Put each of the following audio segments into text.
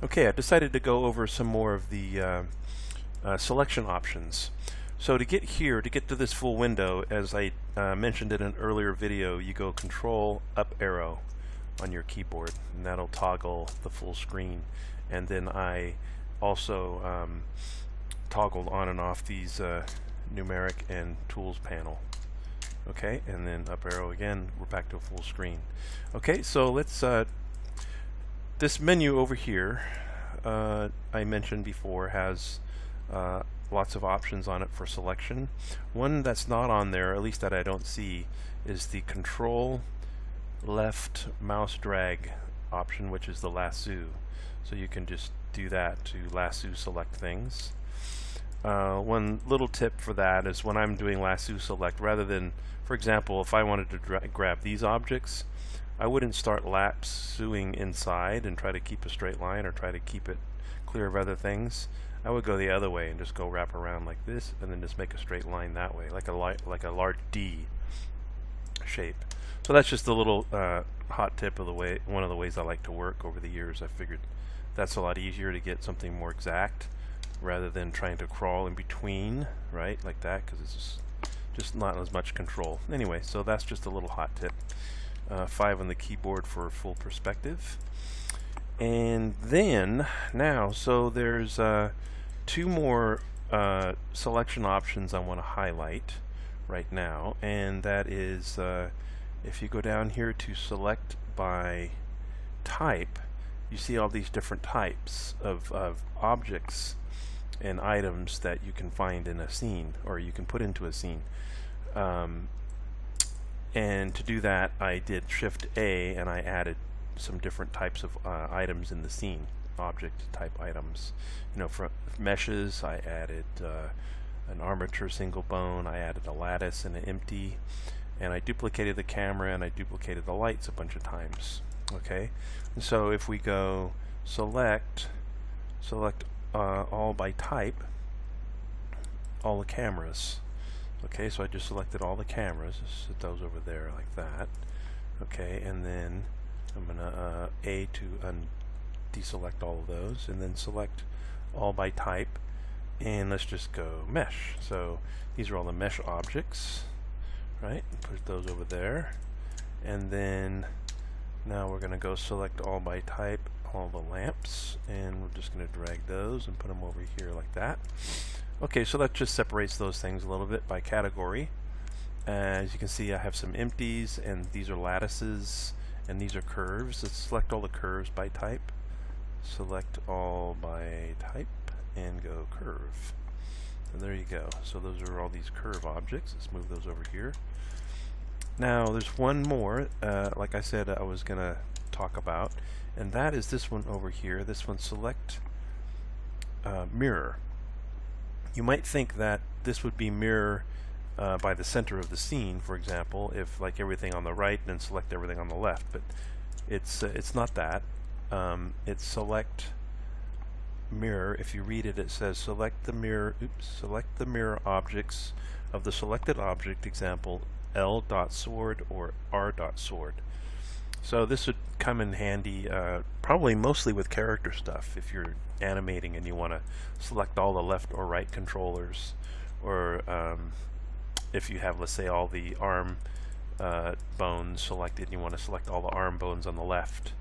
Okay, I've decided to go over some more of the selection options. So to get here, to get to this full window, as I mentioned in an earlier video, you go Control up arrow on your keyboard, and that'll toggle the full screen. And then I also toggled on and off these numeric and tools panel. Okay, and then up arrow again, we're back to a full screen. Okay, so let's this menu over here, I mentioned before, has lots of options on it for selection. One that's not on there, at least that I don't see, is the Control left mouse drag option, which is the lasso. So you can just do that to lasso select things. One little tip for that is when I'm doing lasso select, rather than, for example, if I wanted to grab these objects, I wouldn't start lassoing inside and try to keep a straight line or try to keep it clear of other things. I would go the other way and just go wrap around like this and then just make a straight line that way, like a large D shape. So that's just a little hot tip of the way, one of the ways I like to work over the years. I figured that's a lot easier to get something more exact rather than trying to crawl in between, right, like that, because it's just not as much control. Anyway, so that's just a little hot tip. 5 on the keyboard for full perspective. And then now, so there's 2 more selection options I want to highlight right now, and that is if you go down here to select by type, you see all these different types of objects and items that you can find in a scene, or you can put into a scene. And to do that, I did Shift A and I added some different types of items in the scene, object type items. You know, for meshes, I added an armature single bone, I added a lattice and an empty, and I duplicated the camera and I duplicated the lights a bunch of times. Okay, and so if we go select all by type, all the cameras. Okay, so I just selected all the cameras, just set those over there like that. Okay, and then I'm gonna A to deselect all of those, and then select all by type, and let's just go mesh. So these are all the mesh objects, right? Put those over there, and then now we're gonna go select all by type, all the lamps, and we're just gonna drag those and put them over here like that. Okay, so that just separates those things a little bit by category. As you can see, I have some empties, and these are lattices, and these are curves. Let's select all the curves by type. Select all by type, and go curve. And there you go. So those are all these curve objects. Let's move those over here. Now, there's one more, like I said, I was going to talk about, and that is this one over here. This one, select mirror. You might think that this would be mirror by the center of the scene, for example, if like everything on the right and then select everything on the left, but it's not that. It's select mirror. If you read it, it says select the mirror objects of the selected object, example L.sword or R.sword. So this would come in handy probably mostly with character stuff if you're animating and you want to select all the left or right controllers, or if you have, let's say, all the arm bones selected and you want to select all the arm bones on the left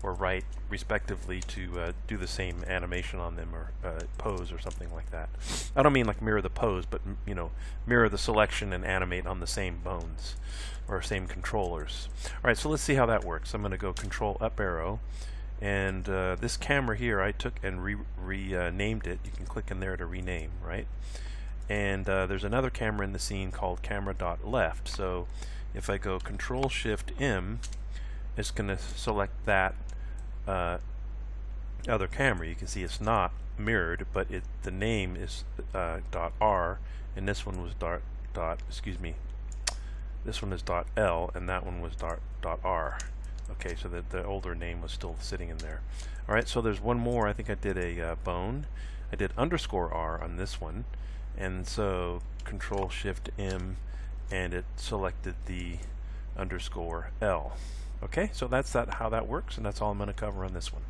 or right respectively to do the same animation on them, or pose or something like that. I don't mean like mirror the pose, but you know, mirror the selection and animate on the same bones or same controllers. Alright, so let's see how that works. I'm going to go Control up arrow, and this camera here I took and renamed it. You can click in there to rename, right? And there's another camera in the scene called camera.left. So if I go Control Shift M, it's going to select that other camera. You can see it's not mirrored, but the name is .r, and this one was this one is .l, and that one was .r. Okay, so the older name was still sitting in there. Alright, so there's one more. I think I did a bone. I did _R on this one, and so Control Shift M, and it selected the _L. Okay, so that's how that works, and that's all I'm going to cover on this one.